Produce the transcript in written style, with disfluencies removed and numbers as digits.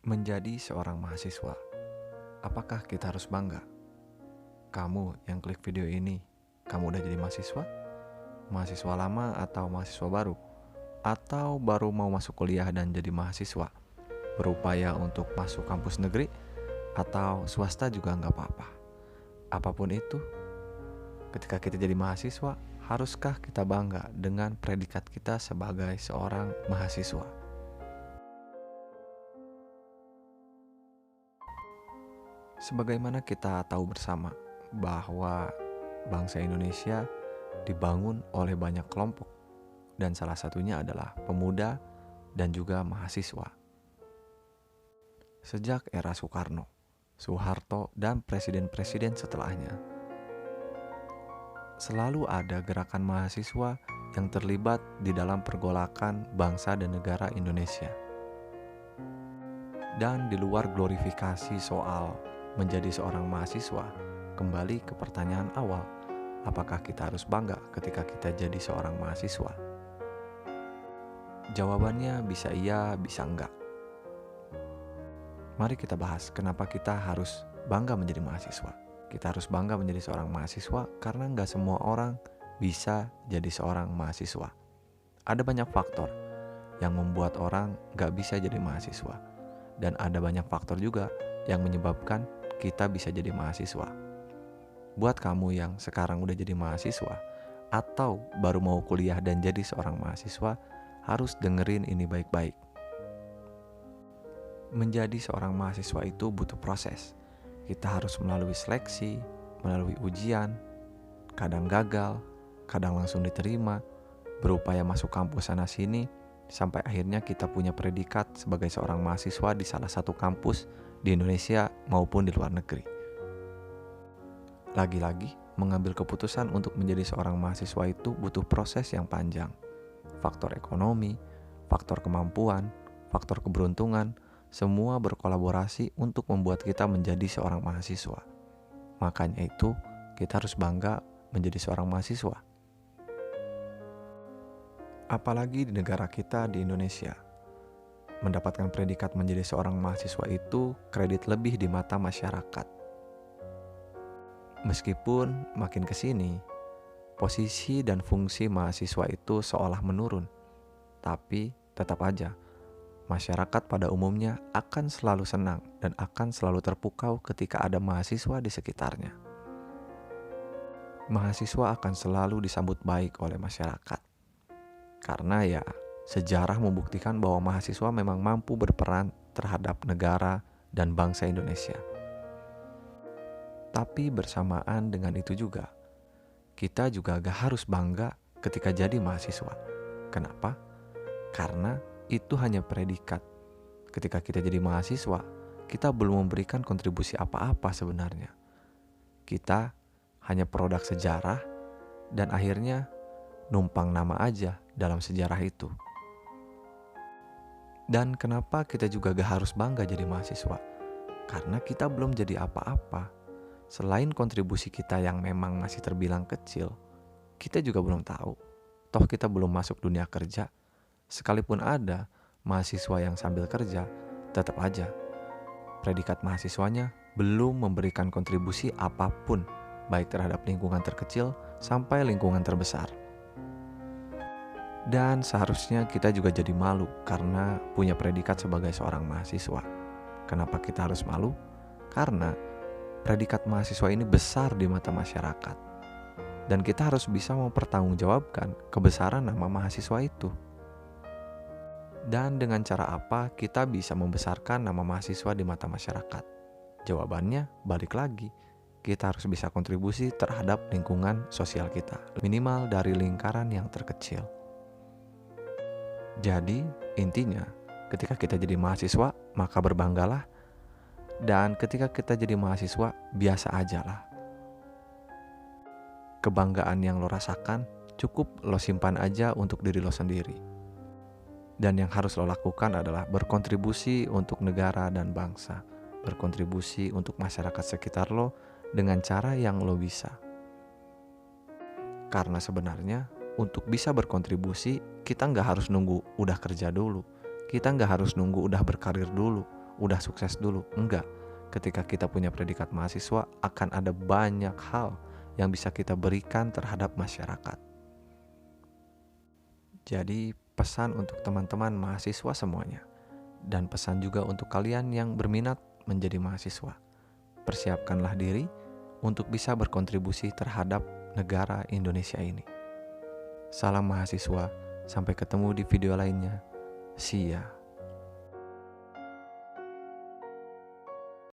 Menjadi seorang mahasiswa, apakah kita harus bangga? Kamu yang klik video ini, kamu udah jadi mahasiswa? Mahasiswa lama atau mahasiswa baru? Atau baru mau masuk kuliah dan jadi mahasiswa? Berupaya untuk masuk kampus negeri? Atau swasta juga nggak apa-apa? Apapun itu, ketika kita jadi mahasiswa, haruskah kita bangga dengan predikat kita sebagai seorang mahasiswa? Sebagaimana kita tahu bersama bahwa bangsa Indonesia dibangun oleh banyak kelompok dan salah satunya adalah pemuda dan juga mahasiswa. Sejak era Soekarno, Soeharto, dan presiden-presiden setelahnya, selalu ada gerakan mahasiswa yang terlibat di dalam pergolakan bangsa dan negara Indonesia. Dan di luar glorifikasi soal menjadi seorang mahasiswa, kembali ke pertanyaan awal, apakah kita harus bangga ketika kita jadi seorang mahasiswa? Jawabannya bisa iya, bisa enggak. Mari kita bahas kenapa kita harus bangga menjadi mahasiswa. Kita harus bangga menjadi seorang mahasiswa karena enggak semua orang bisa jadi seorang mahasiswa. Ada banyak faktor yang membuat orang enggak bisa jadi mahasiswa. Dan ada banyak faktor juga yang menyebabkan kita bisa jadi mahasiswa. Buat kamu yang sekarang udah jadi mahasiswa atau baru mau kuliah dan jadi seorang mahasiswa, harus dengerin ini baik-baik. Menjadi seorang mahasiswa itu butuh proses. Kita harus melalui seleksi, melalui ujian, kadang gagal, kadang langsung diterima, berupaya masuk kampus sana sini, sampai akhirnya kita punya predikat sebagai seorang mahasiswa di salah satu kampus di Indonesia maupun di luar negeri. Lagi-lagi, mengambil keputusan untuk menjadi seorang mahasiswa itu butuh proses yang panjang. Faktor ekonomi, faktor kemampuan, faktor keberuntungan, semua berkolaborasi untuk membuat kita menjadi seorang mahasiswa. Makanya itu, kita harus bangga menjadi seorang mahasiswa. Apalagi di negara kita di Indonesia. Mendapatkan predikat menjadi seorang mahasiswa itu kredit lebih di mata masyarakat. Meskipun makin kesini, posisi dan fungsi mahasiswa itu seolah menurun. Tapi tetap aja, masyarakat pada umumnya akan selalu senang dan akan selalu terpukau ketika ada mahasiswa di sekitarnya. Mahasiswa akan selalu disambut baik oleh masyarakat. Karena ya, sejarah membuktikan bahwa mahasiswa memang mampu berperan terhadap negara dan bangsa Indonesia. Tapi bersamaan dengan itu juga, kita juga gak harus bangga ketika jadi mahasiswa. Kenapa? Karena itu hanya predikat. Ketika kita jadi mahasiswa, kita belum memberikan kontribusi apa-apa sebenarnya. Kita hanya produk sejarah dan akhirnya numpang nama aja dalam sejarah itu. Dan kenapa kita juga gak harus bangga jadi mahasiswa? Karena kita belum jadi apa-apa. Selain kontribusi kita yang memang masih terbilang kecil, kita juga belum tahu. Toh kita belum masuk dunia kerja. Sekalipun ada mahasiswa yang sambil kerja, tetap aja predikat mahasiswanya belum memberikan kontribusi apapun, baik terhadap lingkungan terkecil sampai lingkungan terbesar. Dan seharusnya kita juga jadi malu karena punya predikat sebagai seorang mahasiswa. Kenapa kita harus malu? Karena predikat mahasiswa ini besar di mata masyarakat. Dan kita harus bisa mempertanggungjawabkan kebesaran nama mahasiswa itu. Dan dengan cara apa kita bisa membesarkan nama mahasiswa di mata masyarakat? Jawabannya balik lagi. Kita harus bisa kontribusi terhadap lingkungan sosial kita. Minimal dari lingkaran yang terkecil. Jadi intinya, ketika kita jadi mahasiswa, maka berbanggalah. Dan ketika kita jadi mahasiswa, biasa aja lah. Kebanggaan yang lo rasakan, cukup lo simpan aja untuk diri lo sendiri. Dan yang harus lo lakukan adalah berkontribusi untuk negara dan bangsa. Berkontribusi untuk masyarakat sekitar lo dengan cara yang lo bisa. Karena sebenarnya, untuk bisa berkontribusi, kita nggak harus nunggu udah kerja dulu. Kita nggak harus nunggu udah berkarir dulu udah sukses dulu. Enggak. Ketika kita punya predikat mahasiswa, akan ada banyak hal yang bisa kita berikan terhadap masyarakat. Jadi pesan untuk teman-teman mahasiswa semuanya, dan pesan juga untuk kalian yang berminat menjadi mahasiswa. Persiapkanlah diri untuk bisa berkontribusi terhadap negara Indonesia ini. Salam mahasiswa, sampai ketemu di video lainnya. See ya.